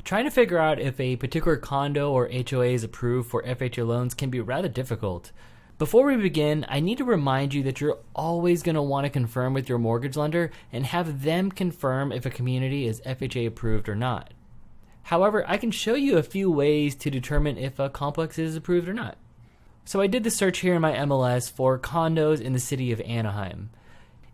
Trying to figure out if a particular condo or HOA is approved for FHA loans can be rather difficult. Before we begin, I need to remind you that you're always going to want to confirm with your mortgage lender and have them confirm if a community is FHA approved or not. However, I can show you a few ways to determine if a complex is approved or not. So I did the search here in my MLS for condos in the city of Anaheim.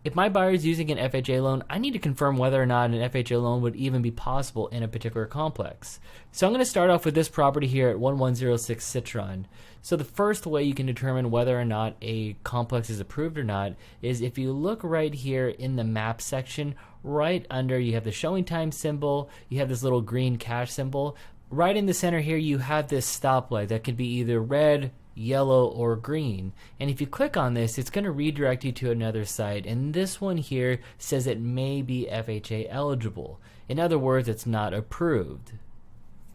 If my buyer is using an FHA loan, I need to confirm whether or not an FHA loan would even be possible in a particular complex. So I'm going to start off with this property here at 1106 Citron. So the first way you can determine whether or not a complex is approved or not is if you look right here in the map section, right under you have the showing time symbol, you have this little green cash symbol. Right in the center here you have this stoplight that could be either red, yellow, or green, and if you click on this it's going to redirect you to another site, and this one here says it may be FHA eligible. In other words, it's not approved.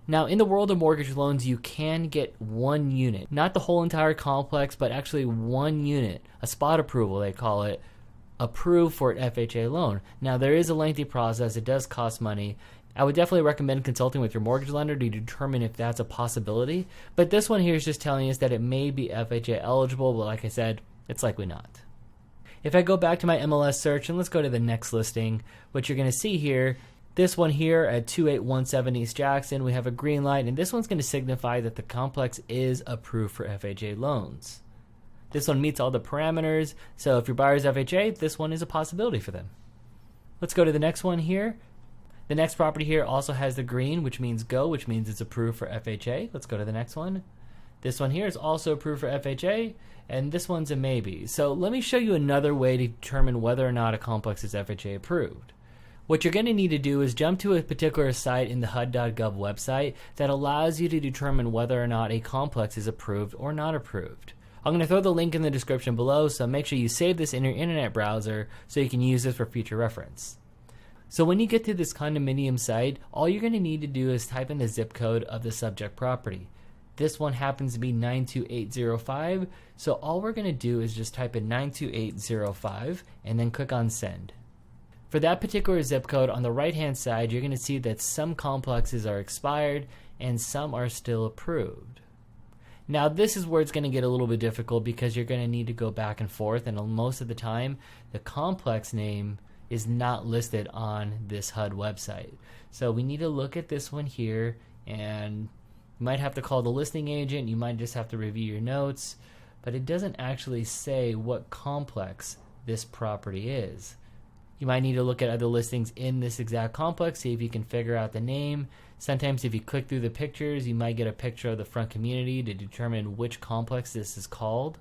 Now in the world of mortgage loans you can get one unit, not the whole entire complex, but actually one unit, a spot approval they call it, approved for an FHA loan. Now there is a lengthy process, it does cost money. I would definitely recommend consulting with your mortgage lender to determine if that's a possibility. But this one here is just telling us that it may be FHA eligible, but like I said, it's likely not. If I go back to my MLS search and let's go to the next listing, what you're going to see here, this one here at 2817 East Jackson, we have a green light, and this one's going to signify that the complex is approved for FHA loans. This one meets all the parameters, so if your buyer's FHA, this one is a possibility for them. Let's go to the next one here. The next property here also has the green, which means go, which means it's approved for FHA. Let's go to the next one. This one here is also approved for FHA, and this one's a maybe. So let me show you another way to determine whether or not a complex is FHA approved. What you're going to need to do is jump to a particular site in the HUD.gov website that allows you to determine whether or not a complex is approved or not approved. I'm going to throw the link in the description below, so make sure you save this in your internet browser so you can use this for future reference. So when you get to this condominium site, all you're going to need to do is type in the zip code of the subject property. This one happens to be 92805, so all we're going to do is just type in 92805 and then click on send. For that particular zip code, on the right hand side you're going to see that some complexes are expired and some are still approved. Now this is where it's going to get a little bit difficult because you're going to need to go back and forth, and most of the time the complex name is not listed on this HUD website. So we need to look at this one here, and you might have to call the listing agent, you might just have to review your notes, but it doesn't actually say what complex this property is. You might need to look at other listings in this exact complex, see if you can figure out the name. Sometimes if you click through the pictures, you might get a picture of the front community to determine which complex this is called.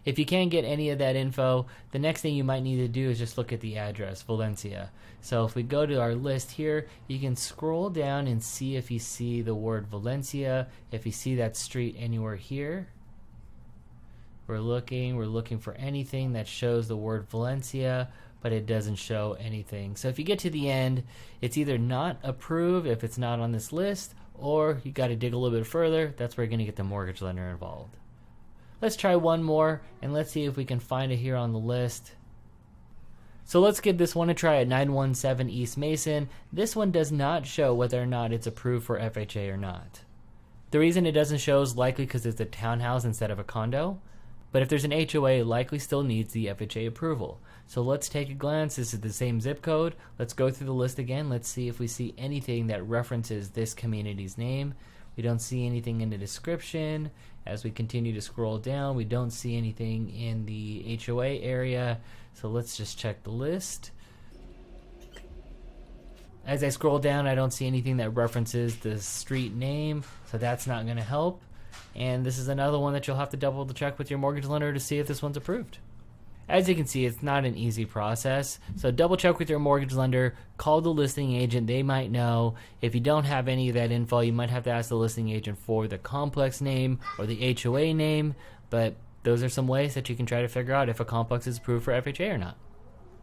If you can't get any of that info, the next thing you might need to do is just look at the address, Valencia. So if we go to our list here, you can scroll down and see if you see the word Valencia, if you see that street anywhere here. We're looking for anything that shows the word Valencia, but it doesn't show anything. So if you get to the end, it's either not approved if it's not on this list, or you got to dig a little bit further. That's where you're going to get the mortgage lender involved. Let's try one more and let's see if we can find it here on the list. So let's give this one a try at 917 East Mason. This one does not show whether or not it's approved for FHA or not. The reason it doesn't show is likely because it's a townhouse instead of a condo. But if there's an HOA, it likely still needs the FHA approval. So let's take a glance. This is the same zip code. Let's go through the list again. Let's see if we see anything that references this community's name. We don't see anything in the description. As we continue to scroll down, we don't see anything in the HOA area. So let's just check the list. As I scroll down, I don't see anything that references the street name, so that's not going to help. And this is another one that you'll have to double check with your mortgage lender to see if this one's approved. As you can see, it's not an easy process, so double check with your mortgage lender, call the listing agent, they might know. If you don't have any of that info, you might have to ask the listing agent for the complex name or the HOA name, but those are some ways that you can try to figure out if a complex is approved for FHA or not.